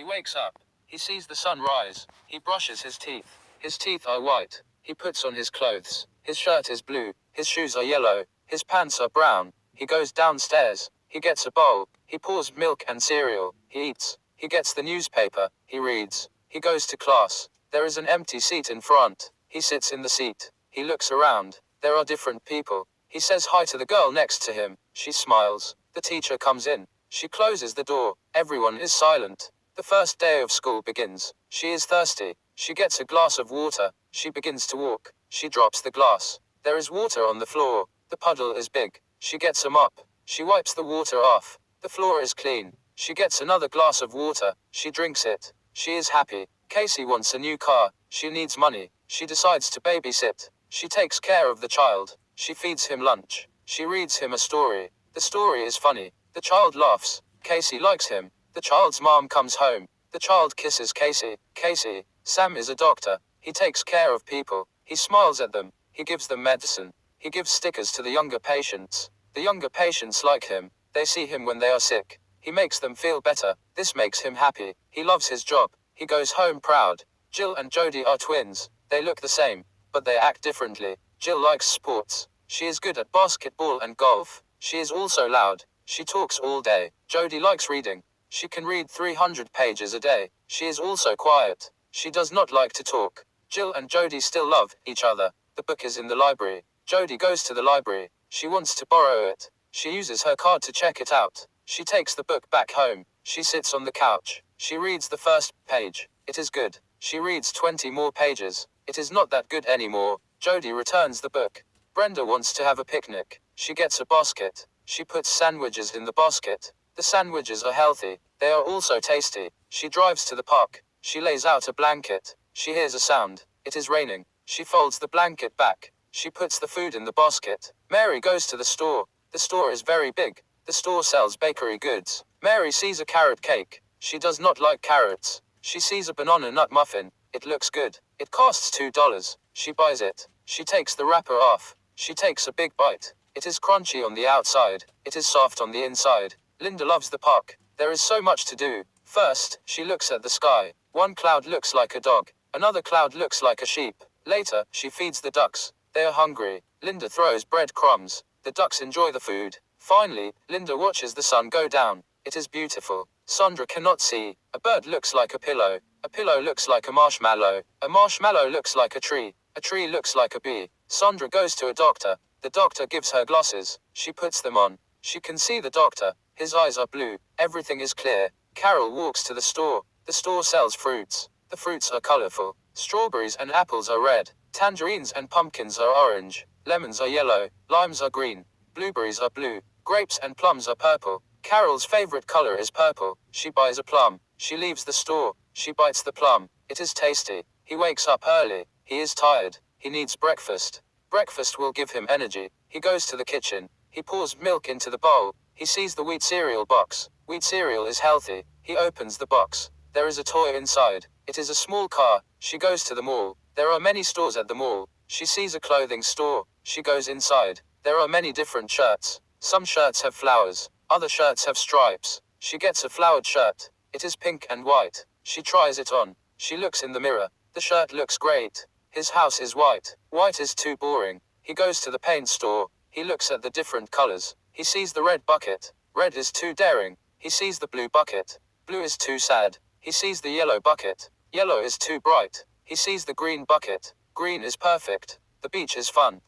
He wakes up. He sees the sun rise. He brushes his teeth. His teeth are white. He puts on his clothes. His shirt is blue. His shoes are yellow. His pants are brown. He goes downstairs. He gets a bowl. He pours milk and cereal. He eats. He gets the newspaper. He reads. He goes to class. There is an empty seat in front. He sits in the seat. He looks around. There are different people. He says hi to the girl next to him. She smiles. The teacher comes in. She closes the door. Everyone is silent. The first day of school begins. She is thirsty. She gets a glass of water. She begins to walk. She drops the glass. There is water on the floor. The puddle is big. She gets a mop. She wipes the water off. The floor is clean. She gets another glass of water. She drinks it. She is happy. Casey wants a new car. She needs money. She decides to babysit. She takes care of the child. She feeds him lunch. She reads him a story. The story is funny. The child laughs. Casey likes him. The child's mom comes home. The child kisses Casey. Casey. Sam is a doctor. He takes care of people. He smiles at them. He gives them medicine. He gives stickers to the younger patients. The younger patients like him. They see him when they are sick. He makes them feel better. This makes him happy. He loves his job. He goes home proud. Jill and Jody are twins. They look the same, but they act differently. Jill likes sports. She is good at basketball and golf. She is also loud. She talks all day. Jody likes reading. She can read 300 pages a day. She is also quiet. She does not like to talk. Jill and Jody still love each other. The book is in the library. Jody goes to the library. She wants to borrow it. She uses her card to check it out. She takes the book back home. She sits on the couch. She reads the first page. It is good. She reads 20 more pages. It is not that good anymore. Jody returns the book. Brenda wants to have a picnic. She gets a basket. She puts sandwiches in the basket. The sandwiches are healthy. They are also tasty. She drives to the park. She lays out a blanket. She hears a sound. It is raining. She folds the blanket back. She puts the food in the basket. Mary goes to the store. The store is very big. The store sells bakery goods. Mary sees a carrot cake. She does not like carrots. She sees a banana nut muffin. It looks good. It costs $2. She buys it. She takes the wrapper off. She takes a big bite. It is crunchy on the outside. It is soft on the inside. Linda loves the park. There is so much to do. First, she looks at the sky. One cloud looks like a dog. Another cloud looks like a sheep. Later, she feeds the ducks. They are hungry. Linda throws bread crumbs. The ducks enjoy the food. Finally, Linda watches the sun go down. It is beautiful. Sandra cannot see. A bird looks like a pillow. A pillow looks like a marshmallow. A marshmallow looks like a tree. A tree looks like a bee. Sandra goes to a doctor. The doctor gives her glasses. She puts them on. She can see the doctor. His eyes are blue. Everything is clear. Carol walks to the store. The store sells fruits. The fruits are colorful. Strawberries and apples are red. Tangerines and pumpkins are orange. Lemons are yellow. Limes are green. Blueberries are blue. Grapes and plums are purple. Carol's favorite color is purple. She buys a plum. She leaves the store. She bites the plum. It is tasty. He wakes up early. He is tired. He needs breakfast. Breakfast will give him energy. He goes to the kitchen. He pours milk into the bowl. He sees the wheat cereal box. Wheat cereal is healthy. He opens the box. There is a toy inside. It is a small car. She goes to the mall. There are many stores at the mall. She sees a clothing store. She goes inside. There are many different shirts. Some shirts have flowers. Other shirts have stripes. She gets a flowered shirt. It is pink and white. She tries it on. She looks in the mirror. The shirt looks great. His house is white. White is too boring. He goes to the paint store. He looks at the different colors. He sees the red bucket. Red is too daring. He sees the blue bucket. Blue is too sad. He sees the yellow bucket. Yellow is too bright. He sees the green bucket. Green is perfect. The beach is fun.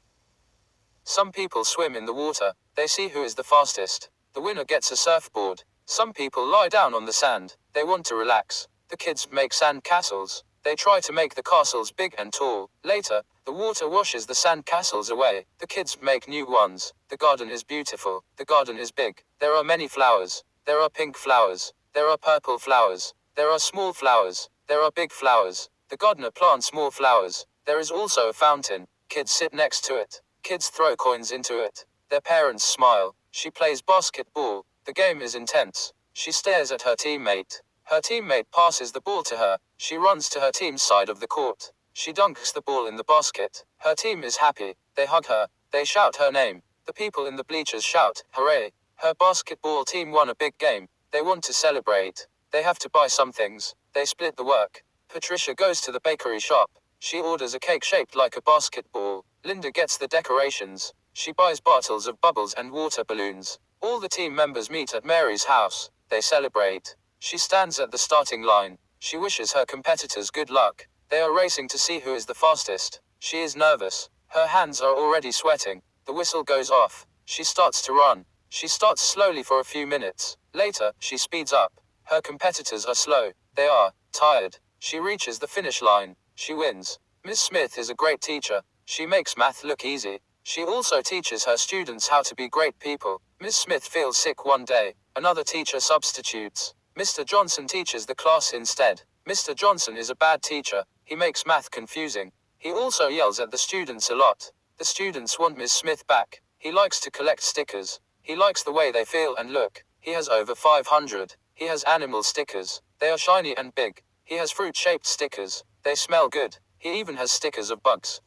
Some people swim in the water. They see who is the fastest. The winner gets a surfboard. Some people lie down on the sand. They want to relax. The kids make sand castles. They try to make the castles big and tall. Later, the water washes the sand castles away. The kids make new ones. The garden is beautiful. The garden is big. There are many flowers. There are pink flowers. There are purple flowers. There are small flowers. There are big flowers. The gardener plants more flowers. There is also a fountain. Kids sit next to it. Kids throw coins into it. Their parents smile. She plays basketball. The game is intense. She stares at her teammate. Her teammate passes the ball to her. She runs to her team's side of the court. She dunks the ball in the basket. Her team is happy. They hug her. They shout her name. The people in the bleachers shout, "Hooray!" Her basketball team won a big game. They want to celebrate. They have to buy some things. They split the work. Patricia goes to the bakery shop. She orders a cake shaped like a basketball. Linda gets the decorations. She buys bottles of bubbles and water balloons. All the team members meet at Mary's house. They celebrate. She stands at the starting line. She wishes her competitors good luck. They are racing to see who is the fastest. She is nervous. Her hands are already sweating. The whistle goes off. She starts to run. She starts slowly for a few minutes. Later, she speeds up. Her competitors are slow. They are tired. She reaches the finish line. She wins. Miss Smith is a great teacher. She makes math look easy. She also teaches her students how to be great people. Miss Smith feels sick one day. Another teacher substitutes. Mr. Johnson teaches the class instead. Mr. Johnson is a bad teacher. He makes math confusing. He also yells at the students a lot. The students want Miss Smith back. He likes to collect stickers. He likes the way they feel and look. He has over 500. He has animal stickers. They are shiny and big. He has fruit-shaped stickers. They smell good. He even has stickers of bugs.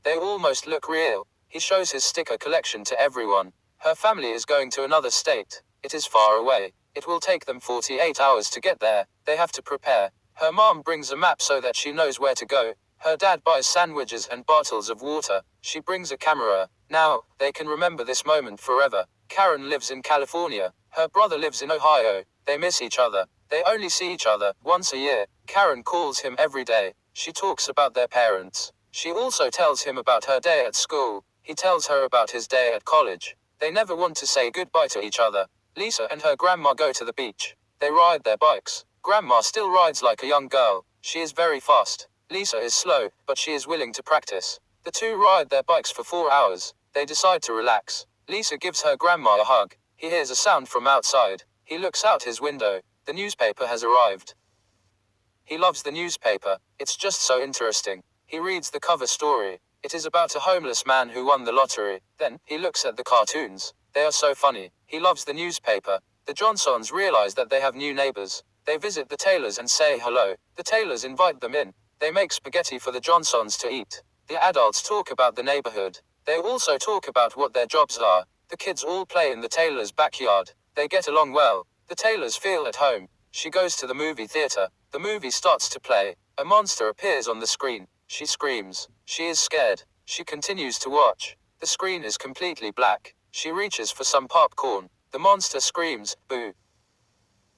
They almost look real. He shows his sticker collection to everyone. Her family is going to another state. It is far away. It will take them 48 hours to get there. They have to prepare. Her mom brings a map so that she knows where to go. Her dad buys sandwiches and bottles of water. She brings a camera. Now, they can remember this moment forever. Karen lives in California. Her brother lives in Ohio. They miss each other. They only see each other once a year. Karen calls him every day. She talks about their parents. She also tells him about her day at school. He tells her about his day at college. They never want to say goodbye to each other. Lisa and her grandma go to the beach. They ride their bikes. Grandma still rides like a young girl. She is very fast. Lisa is slow, but she is willing to practice. The two ride their bikes for 4 hours. They decide to relax. Lisa gives her grandma a hug. He hears a sound from outside. He looks out his window. The newspaper has arrived. He loves the newspaper. It's just so interesting. He reads the cover story. It is about a homeless man who won the lottery. Then, he looks at the cartoons. They are so funny. He loves the newspaper. The Johnsons realize that they have new neighbors. They visit the Taylors and say hello. The Taylors invite them in. They make spaghetti for the Johnsons to eat. The adults talk about the neighborhood. They also talk about what their jobs are. The kids all play in the Taylors' backyard. They get along well. The Taylors feel at home. She goes to the movie theater. The movie starts to play. A monster appears on the screen. She screams. She is scared. She continues to watch. The screen is completely black. She reaches for some popcorn. The monster screams, boo.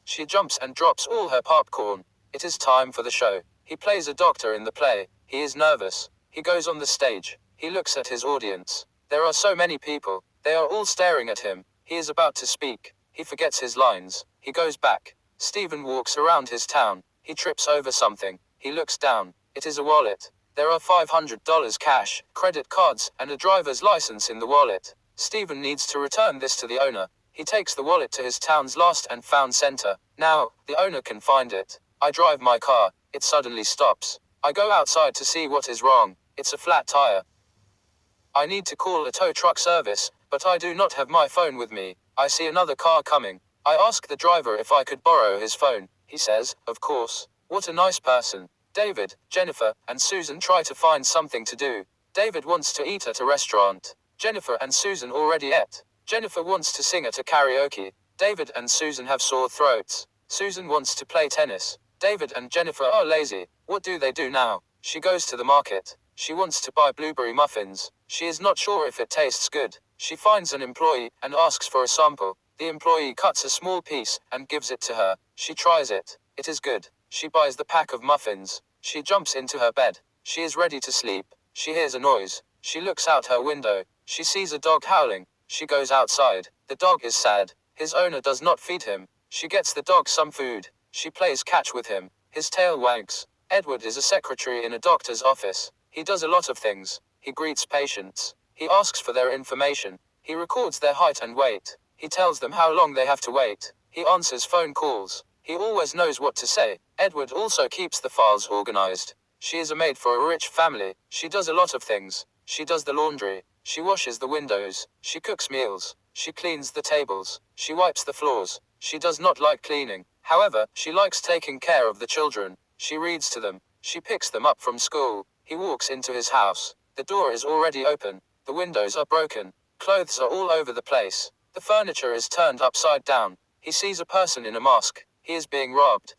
She jumps and drops all her popcorn. It is time for the show. He plays a doctor in the play. He is nervous. He goes on the stage. He looks at his audience. There are so many people. They are all staring at him. He is about to speak. He forgets his lines. He goes back. Stephen walks around his town. He trips over something. He looks down. It is a wallet. There are $500 cash, credit cards, and a driver's license in the wallet. Stephen needs to return this to the owner. He takes the wallet to his town's lost and found center. Now, the owner can find it. I drive my car. It suddenly stops. I go outside to see what is wrong. It's a flat tire. I need to call a tow truck service, but I do not have my phone with me. I see another car coming. I ask the driver if I could borrow his phone. He says, of course. What a nice person. David, Jennifer, and Susan try to find something to do. David wants to eat at a restaurant. Jennifer and Susan already ate. Jennifer wants to sing at a karaoke. David and Susan have sore throats. Susan wants to play tennis. David and Jennifer are lazy. What do they do now? She goes to the market. She wants to buy blueberry muffins. She is not sure if it tastes good. She finds an employee and asks for a sample. The employee cuts a small piece and gives it to her. She tries it. It is good. She buys the pack of muffins. She jumps into her bed. She is ready to sleep. She hears a noise. She looks out her window. She sees a dog howling. She goes outside. The dog is sad. His owner does not feed him. She gets the dog some food. She plays catch with him. His tail wags. Edward is a secretary in a doctor's office. He does a lot of things. He greets patients. He asks for their information. He records their height and weight. He tells them how long they have to wait. He answers phone calls. He always knows what to say. Edward also keeps the files organized. She is a maid for a rich family. She does a lot of things. She does the laundry. She washes the windows. She cooks meals. She cleans the tables. She wipes the floors. She does not like cleaning. However, she likes taking care of the children. She reads to them. She picks them up from school. He walks into his house. The door is already open. The windows are broken. Clothes are all over the place. The furniture is turned upside down. He sees a person in a mask. He is being robbed.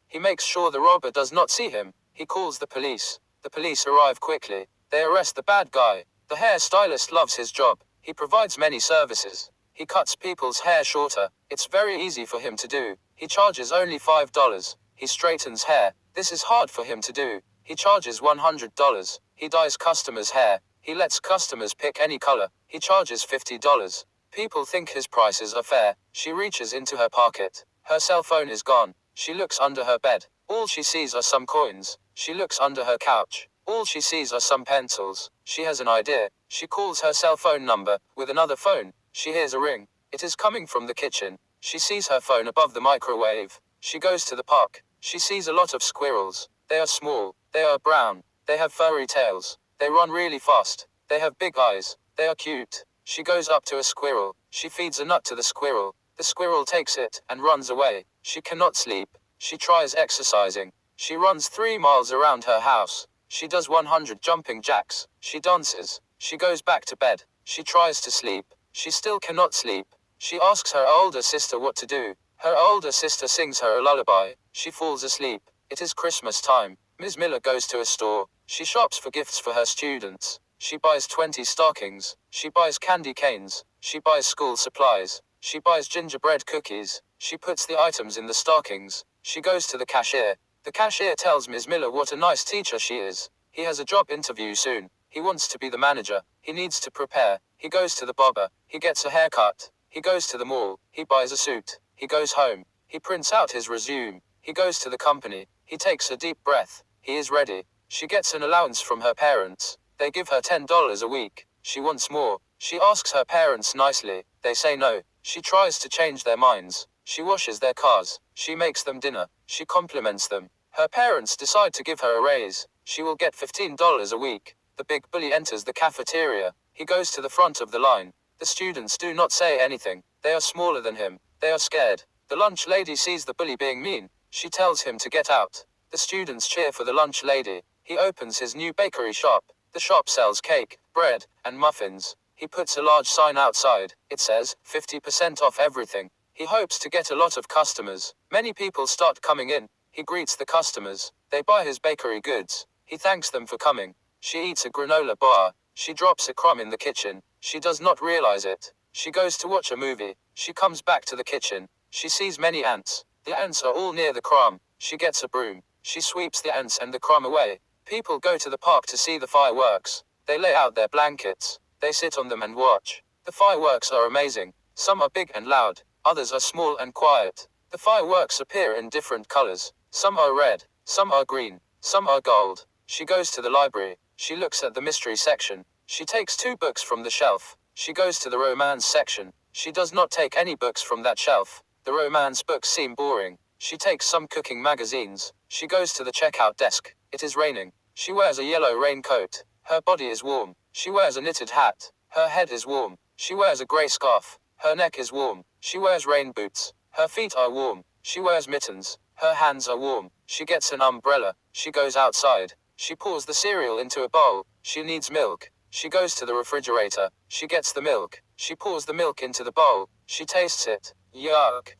He makes sure the robber does not see him. He calls the police. The police arrive quickly. They arrest the bad guy. The hairstylist loves his job. He provides many services. He cuts people's hair shorter. It's very easy for him to do. He charges only $5. He straightens hair. This is hard for him to do. He charges $100. He dyes customers' hair. He lets customers pick any color. He charges $50. People think his prices are fair. She reaches into her pocket. Her cell phone is gone. She looks under her bed. All she sees are some coins. She looks under her couch. All she sees are some pencils. She has an idea. She calls her cell phone number with another phone. She hears a ring. It is coming from the kitchen. She sees her phone above the microwave. She goes to the park. She sees a lot of squirrels. They are small. They are brown. They have furry tails. They run really fast. They have big eyes. They are cute. She goes up to a squirrel. She feeds a nut to the squirrel. The squirrel takes it and runs away. She cannot sleep. She tries exercising. She runs 3 miles around her house. She does 100 jumping jacks. She dances. She goes back to bed. She tries to sleep. She still cannot sleep. She asks her older sister what to do. Her older sister sings her a lullaby. She falls asleep. It is Christmas time. Ms. Miller goes to a store. She shops for gifts for her students. She buys 20 stockings. She buys candy canes. She buys school supplies. She buys gingerbread cookies. She puts the items in the stockings. She goes to the cashier. The cashier tells Ms. Miller what a nice teacher she is. He has a job interview soon. He wants to be the manager. He needs to prepare. He goes to the barber. He gets a haircut. He goes to the mall. He buys a suit. He goes home. He prints out his resume. He goes to the company. He takes a deep breath. He is ready. She gets an allowance from her parents. They give her $10 a week. She wants more. She asks her parents nicely. They say no. She tries to change their minds. She washes their cars. She makes them dinner. She compliments them. Her parents decide to give her a raise. She will get $15 a week. The big bully enters the cafeteria. He goes to the front of the line. The students do not say anything. They are smaller than him. They are scared. The lunch lady sees the bully being mean. She tells him to get out. The students cheer for the lunch lady. He opens his new bakery shop. The shop sells cake, bread, and muffins. He puts a large sign outside. It says, 50% off everything. He hopes to get a lot of customers. Many people start coming in. He greets the customers. They buy his bakery goods. He thanks them for coming. She eats a granola bar. She drops a crumb in the kitchen. She does not realize it. She goes to watch a movie. She comes back to the kitchen. She sees many ants. The ants are all near the crumb. She gets a broom. She sweeps the ants and the crumb away. People go to the park to see the fireworks. They lay out their blankets. They sit on them and watch. The fireworks are amazing. Some are big and loud. Others are small and quiet. The fireworks appear in different colors. Some are red. Some are green. Some are gold. She goes to the library. She looks at the mystery section. She takes 2 books from the shelf. She goes to the romance section. She does not take any books from that shelf. The romance books seem boring. She takes some cooking magazines. She goes to the checkout desk. It is raining. She wears a yellow raincoat. Her body is warm. She wears a knitted hat. Her head is warm. She wears a gray scarf. Her neck is warm. She wears rain boots. Her feet are warm. She wears mittens. Her hands are warm. She gets an umbrella. She goes outside. She pours the cereal into a bowl. She needs milk. She goes to the refrigerator. She gets the milk. She pours the milk into the bowl. She tastes it. Yuck.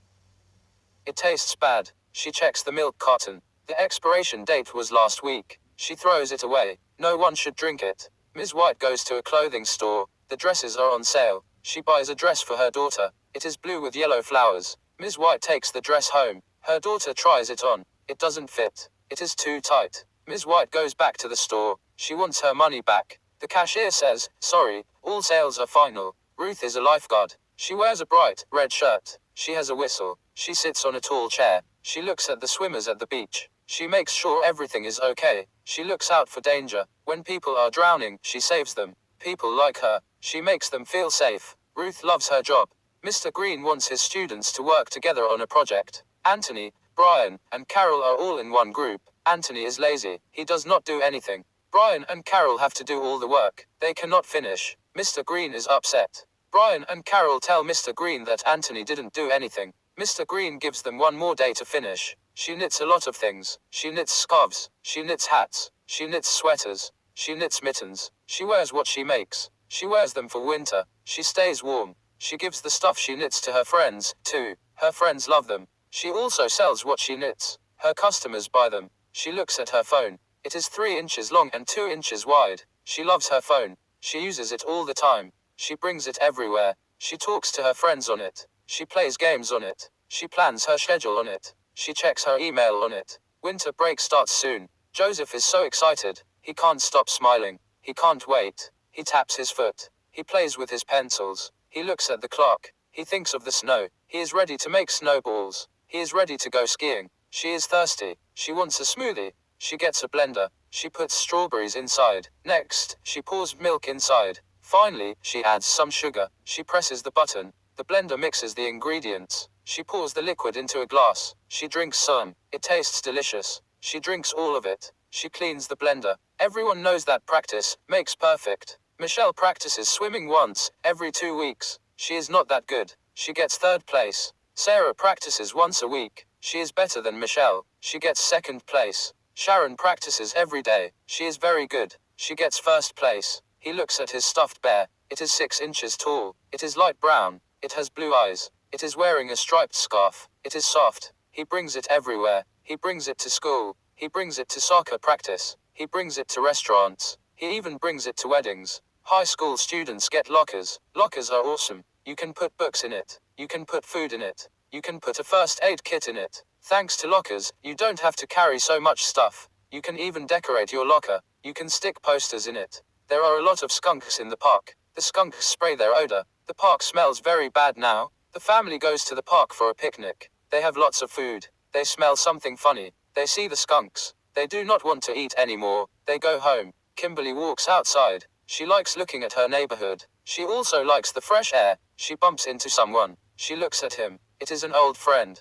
It tastes bad. She checks the milk carton. The expiration date was last week. She throws it away. No one should drink it. Ms. White goes to a clothing store. The dresses are on sale. She buys a dress for her daughter. It is blue with yellow flowers. Ms. White takes the dress home. Her daughter tries it on. It doesn't fit. It is too tight. Ms. White goes back to the store. She wants her money back. The cashier says, sorry, all sales are final. Ruth is a lifeguard. She wears a bright, red shirt. She has a whistle. She sits on a tall chair. She looks at the swimmers at the beach. She makes sure everything is okay. She looks out for danger. When people are drowning, she saves them. People like her. She makes them feel safe. Ruth loves her job. Mr. Green wants his students to work together on a project. Anthony, Brian, and Carol are all in one group. Anthony is lazy. He does not do anything. Brian and Carol have to do all the work. They cannot finish. Mr. Green is upset. Brian and Carol tell Mr. Green that Anthony didn't do anything. Mr. Green gives them one more day to finish. She knits a lot of things. She knits scarves. She knits hats. She knits sweaters. She knits mittens. She wears what she makes. She wears them for winter. She stays warm. She gives the stuff she knits to her friends, too. Her friends love them. She also sells what she knits. Her customers buy them. She looks at her phone. It is 3 inches long and 2 inches wide. She loves her phone. She uses it all the time. She brings it everywhere. She talks to her friends on it. She plays games on it. She plans her schedule on it. She checks her email on it. Winter break starts soon. Joseph is so excited. He can't stop smiling. He can't wait. He taps his foot. He plays with his pencils. He looks at the clock. He thinks of the snow. He is ready to make snowballs. He is ready to go skiing. She is thirsty. She wants a smoothie. She gets a blender. She puts strawberries inside. Next, she pours milk inside. Finally, she adds some sugar. She presses the button. The blender mixes the ingredients. She pours the liquid into a glass. She drinks some. It tastes delicious. She drinks all of it. She cleans the blender. Everyone knows that practice makes perfect. Michelle practices swimming once every 2 weeks. She is not that good. She gets 3rd place. Sarah practices once a week. She is better than Michelle. She gets 2nd place. Sharon practices every day. She is very good. She gets 1st place. He looks at his stuffed bear. It is 6 inches tall. It is light brown. It has blue eyes. It is wearing a striped scarf. It is soft. He brings it everywhere. He brings it to school. He brings it to soccer practice. He brings it to restaurants. He even brings it to weddings. High school students get lockers. Lockers are awesome. You can put books in it. You can put food in it. You can put a first aid kit in it. Thanks to lockers, you don't have to carry so much stuff. You can even decorate your locker. You can stick posters in it. There are a lot of skunks in the park. The skunks spray their odor. The park smells very bad now. The family goes to the park for a picnic. They have lots of food. They smell something funny. They see the skunks. They do not want to eat anymore. They go home. Kimberly walks outside. She likes looking at her neighborhood. She also likes the fresh air. She bumps into someone. She looks at him. It is an old friend.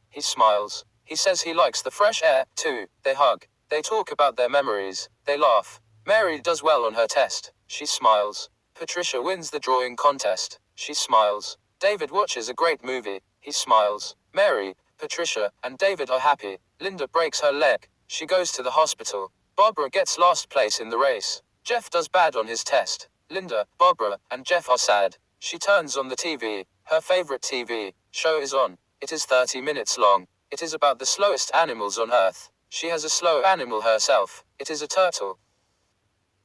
He smiles. He says he likes the fresh air, too. They hug. They talk about their memories. They laugh. Mary does well on her test. She smiles. Patricia wins the drawing contest. She smiles. David watches a great movie. He smiles. Mary, Patricia, and David are happy. Linda breaks her leg. She goes to the hospital. Barbara gets last place in the race. Jeff does bad on his test. Linda, Barbara, and Jeff are sad. She turns on the TV. Her favorite TV show is on. It is 30 minutes long. It is about the slowest animals on Earth. She has a slow animal herself. It is a turtle.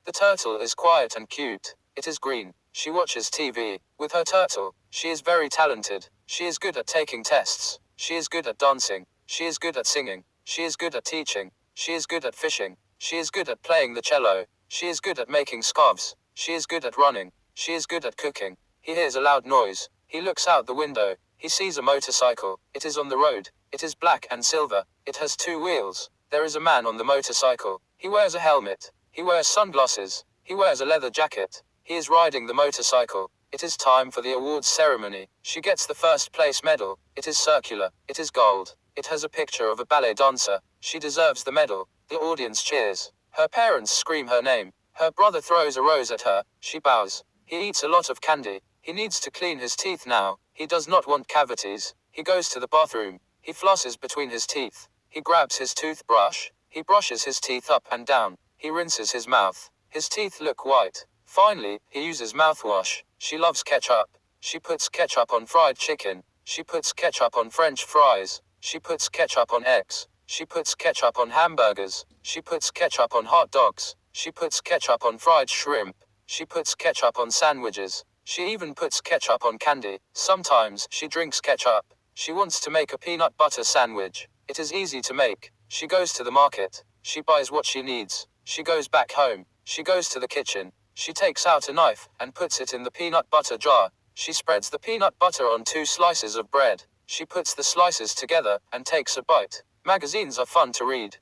The turtle is quiet and cute. It is green. She watches TV with her turtle. She is very talented. She is good at taking tests. She is good at dancing. She is good at singing. She is good at teaching. She is good at fishing. She is good at playing the cello. She is good at making scarves. She is good at running. She is good at cooking. He hears a loud noise. He looks out the window. He sees a motorcycle. It is on the road. It is black and silver. It has 2 wheels. There is a man on the motorcycle. He wears a helmet. He wears sunglasses. He wears a leather jacket. He is riding the motorcycle. It is time for the awards ceremony. She gets the 1st place medal. It is circular. It is gold. It has a picture of a ballet dancer. She deserves the medal. The audience cheers. Her parents scream her name. Her brother throws a rose at her. She bows. He eats a lot of candy. He needs to clean his teeth now. He does not want cavities. He goes to the bathroom. He flosses between his teeth. He grabs his toothbrush. He brushes his teeth up and down. He rinses his mouth. His teeth look white. Finally, he uses mouthwash. She loves ketchup. She puts ketchup on fried chicken. She puts ketchup on French fries. She puts ketchup on eggs. She puts ketchup on hamburgers. She puts ketchup on hot dogs. She puts ketchup on fried shrimp. She puts ketchup on sandwiches. She even puts ketchup on candy. Sometimes she drinks ketchup. She wants to make a peanut butter sandwich. It is easy to make. She goes to the market. She buys what she needs. She goes back home. She goes to the kitchen. She takes out a knife and puts it in the peanut butter jar. She spreads the peanut butter on 2 slices of bread. She puts the slices together and takes a bite. Magazines are fun to read.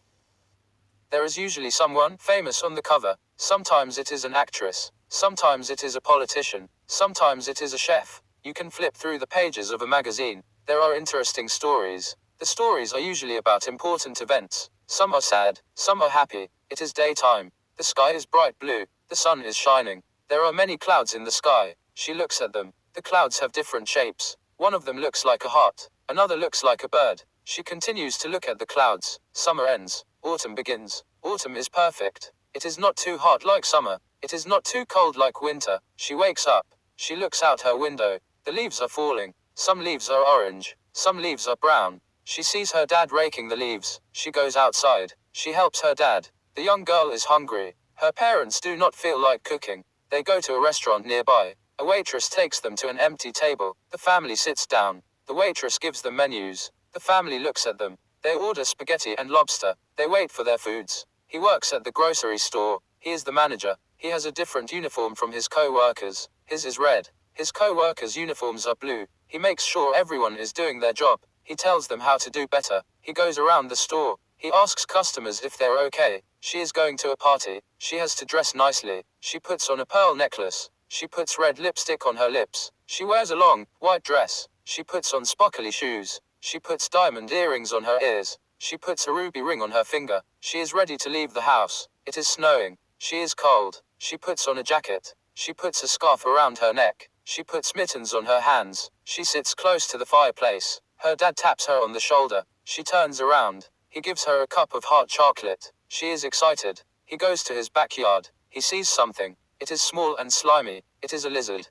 There is usually someone famous on the cover. Sometimes it is an actress. Sometimes it is a politician. Sometimes it is a chef. You can flip through the pages of a magazine. There are interesting stories. The stories are usually about important events. Some are sad. Some are happy. It is daytime. The sky is bright blue. The sun is shining. There are many clouds in the sky. She looks at them. The clouds have different shapes. One of them looks like a heart. Another looks like a bird. She continues to look at the clouds. Summer ends. Autumn begins. Autumn is perfect. It is not too hot like summer. It is not too cold like winter. She wakes up. She looks out her window. The leaves are falling. Some leaves are orange. Some leaves are brown. She sees her dad raking the leaves. She goes outside. She helps her dad. The young girl is hungry. Her parents do not feel like cooking. They go to a restaurant nearby. A waitress takes them to an empty table. The family sits down. The waitress gives them menus. The family looks at them. They order spaghetti and lobster. They wait for their foods. He works at the grocery store. He is the manager. He has a different uniform from his co-workers. His is red. His co-workers' uniforms are blue. He makes sure everyone is doing their job. He tells them how to do better. He goes around the store. He asks customers if they're okay. She is going to a party. She has to dress nicely. She puts on a pearl necklace. She puts red lipstick on her lips. She wears a long, white dress. She puts on sparkly shoes. She puts diamond earrings on her ears. She puts a ruby ring on her finger. She is ready to leave the house. It is snowing. She is cold. She puts on a jacket. She puts a scarf around her neck. She puts mittens on her hands. She sits close to the fireplace. Her dad taps her on the shoulder. She turns around. He gives her a cup of hot chocolate. She is excited. He goes to his backyard. He sees something. It is small and slimy. It is a lizard.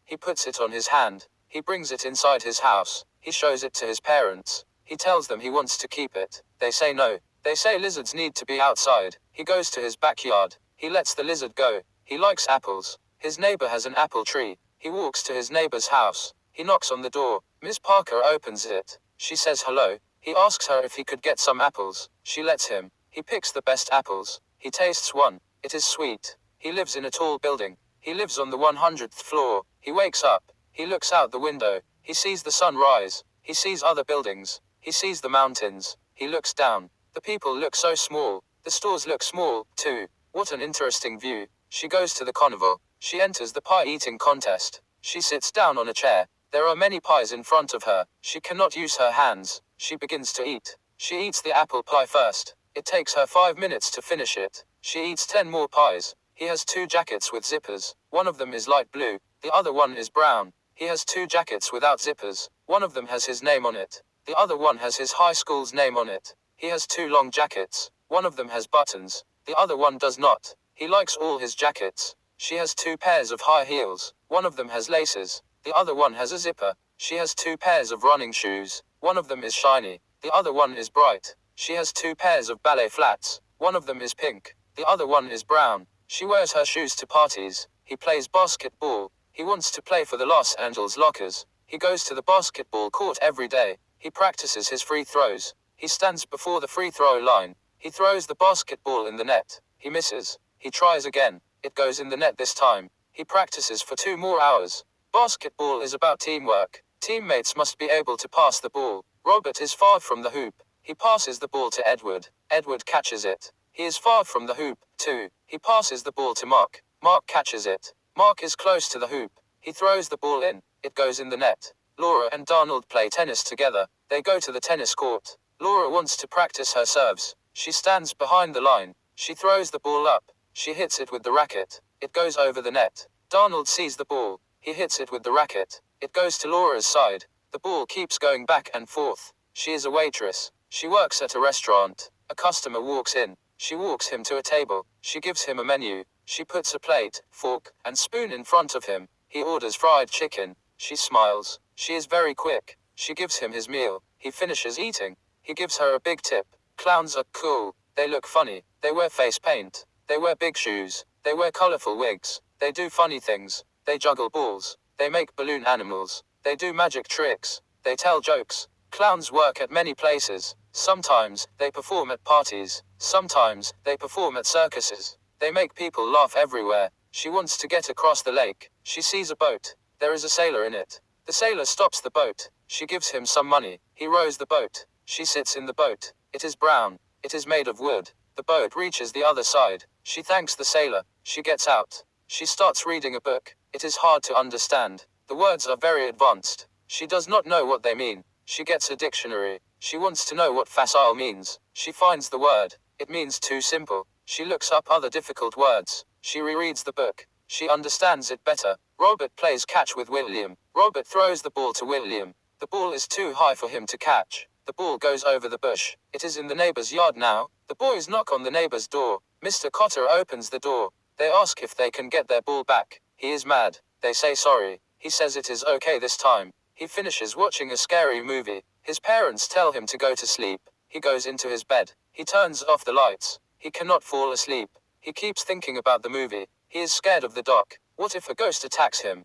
He puts it on his hand. He brings it inside his house. He shows it to his parents. He tells them he wants to keep it. They say no. They say lizards need to be outside. He goes to his backyard. He lets the lizard go. He likes apples. His neighbor has an apple tree. He walks to his neighbor's house. He knocks on the door. Miss Parker opens it. She says hello. He asks her if he could get some apples. She lets him. He picks the best apples. He tastes one. It is sweet. He lives in a tall building. He lives on the 100th floor. He wakes up. He looks out the window. He sees the sun rise. He sees other buildings. He sees the mountains. He looks down. The people look so small. The stores look small, too. What an interesting view. She goes to the carnival. She enters the pie eating contest. She sits down on a chair. There are many pies in front of her. She cannot use her hands. She begins to eat. She eats the apple pie first. It takes her 5 minutes to finish it. She eats 10 more pies. He has 2 jackets with zippers. One of them is light blue. The other one is brown. He has 2 jackets without zippers. One of them has his name on it. The other one has his high school's name on it. He has 2 long jackets. One of them has buttons. The other one does not. He likes all his jackets. She has 2 pairs of high heels. One of them has laces. The other one has a zipper. She has 2 pairs of running shoes. One of them is shiny. The other one is bright. She has 2 pairs of ballet flats. One of them is pink. The other one is brown. She wears her shoes to parties. He plays basketball. He wants to play for the Los Angeles Lockers. He goes to the basketball court every day. He practices his free throws. He stands before the free throw line. He throws the basketball in the net. He misses. He tries again. It goes in the net this time. He practices for 2 more hours. Basketball is about teamwork. Teammates must be able to pass the ball. Robert is far from the hoop. He passes the ball to Edward. Edward catches it. He is far from the hoop, too. He passes the ball to Mark. Mark catches it. Mark is close to the hoop. He throws the ball in. It goes in the net. Laura and Donald play tennis together. They go to the tennis court. Laura wants to practice her serves. She stands behind the line. She throws the ball up. She hits it with the racket. It goes over the net. Donald sees the ball. He hits it with the racket. It goes to Laura's side. The ball keeps going back and forth. She is a waitress. She works at a restaurant. A customer walks in. She walks him to a table. She gives him a menu. She puts a plate, fork, and spoon in front of him. He orders fried chicken. She smiles. She is very quick. She gives him his meal. He finishes eating. He gives her a big tip. Clowns are cool. They look funny. They wear face paint. They wear big shoes. They wear colorful wigs. They do funny things. They juggle balls. They make balloon animals. They do magic tricks. They tell jokes. Clowns work at many places. Sometimes, they perform at parties. Sometimes, they perform at circuses. They make people laugh everywhere. She wants to get across the lake. She sees a boat. There is a sailor in it. The sailor stops the boat. She gives him some money. He rows the boat. She sits in the boat. It is brown. It is made of wood. The boat reaches the other side. She thanks the sailor. She gets out. She starts reading a book. It is hard to understand. The words are very advanced. She does not know what they mean. She gets a dictionary. She wants to know what facile means. She finds the word. It means too simple. She looks up other difficult words. She rereads the book. She understands it better. Robert plays catch with William. Robert throws the ball to William. The ball is too high for him to catch. The ball goes over the bush. It is in the neighbor's yard now. The boys knock on the neighbor's door. Mr. Cotter opens the door. They ask if they can get their ball back. He is mad. They say sorry. He says it is okay this time. He finishes watching a scary movie. His parents tell him to go to sleep. He goes into his bed. He turns off the lights. He cannot fall asleep. He keeps thinking about the movie. He is scared of the dark. What if a ghost attacks him?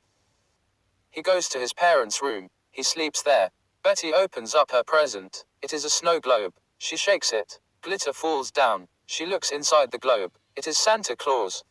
He goes to his parents' room. He sleeps there. Betty opens up her present. It is a snow globe. She shakes it. Glitter falls down. She looks inside the globe. It is Santa Claus.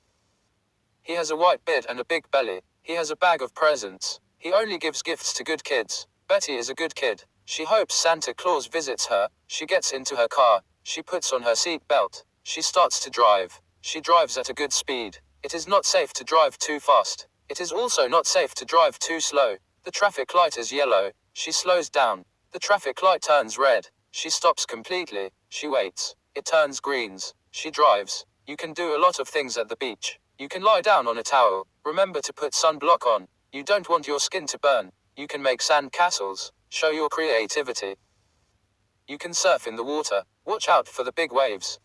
He has a white beard and a big belly. He has a bag of presents. He only gives gifts to good kids. Betty is a good kid. She hopes Santa Claus visits her. She gets into her car. She puts on her seat belt. She starts to drive. She drives at a good speed. It is not safe to drive too fast. It is also not safe to drive too slow. The traffic light is yellow. She slows down. The traffic light turns red. She stops completely. She waits. It turns greens. She drives. You can do a lot of things at the beach. You can lie down on a towel. Remember to put sunblock on. You don't want your skin to burn. You can make sand castles. Show your creativity. You can surf in the water. Watch out for the big waves.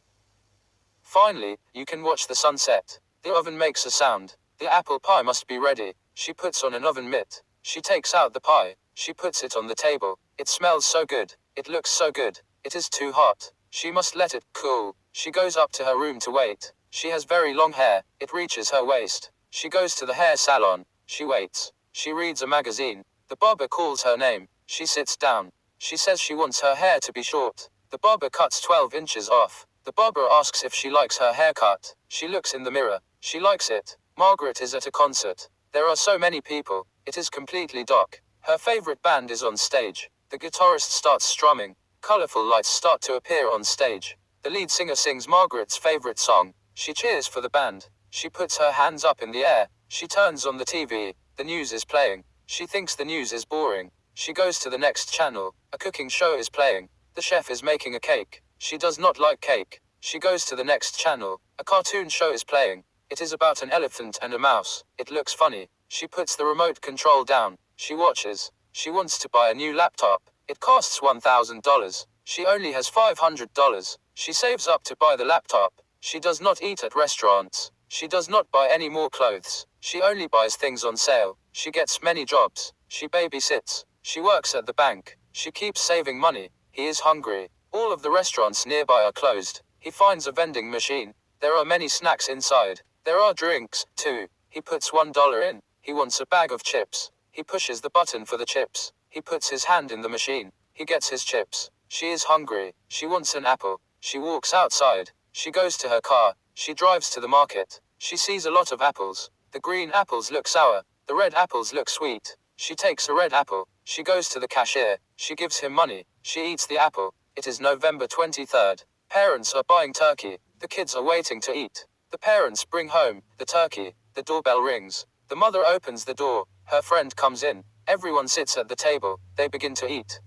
Finally, you can watch the sunset. The oven makes a sound. The apple pie must be ready. She puts on an oven mitt. She takes out the pie. She puts it on the table. It smells so good. It looks so good. It is too hot. She must let it cool. She goes up to her room to wait. She has very long hair. It reaches her waist. She goes to the hair salon. She waits. She reads a magazine. The barber calls her name. She sits down. She says she wants her hair to be short. The barber cuts 12 inches off. The barber asks if she likes her haircut. She looks in the mirror. She likes it. Margaret is at a concert. There are so many people. It is completely dark. Her favorite band is on stage. The guitarist starts strumming. Colorful lights start to appear on stage. The lead singer sings Margaret's favorite song. She cheers for the band. She puts her hands up in the air. She turns on the TV. The news is playing. She thinks the news is boring. She goes to the next channel. A cooking show is playing. The chef is making a cake. She does not like cake. She goes to the next channel. A cartoon show is playing. It is about an elephant and a mouse. It looks funny. She puts the remote control down. She watches. She wants to buy a new laptop. It costs $1,000. She only has $500. She saves up to buy the laptop. She does not eat at restaurants. She does not buy any more clothes. She only buys things on sale. She gets many jobs. She babysits. She works at the bank. She keeps saving money. He is hungry. All of the restaurants nearby are closed. He finds a vending machine. There are many snacks inside. There are drinks, too. He puts $1 in. He wants a bag of chips. He pushes the button for the chips. He puts his hand in the machine. He gets his chips. She is hungry. She wants an apple. She walks outside. She goes to her car. She drives to the market. She sees a lot of apples. The green apples look sour. The red apples look sweet. She takes a red apple. She goes to the cashier. She gives him money. She eats the apple. It is November 23rd. Parents are buying turkey. The kids are waiting to eat. The parents bring home the turkey. The doorbell rings. The mother opens the door. Her friend comes in. Everyone sits at the table. They begin to eat.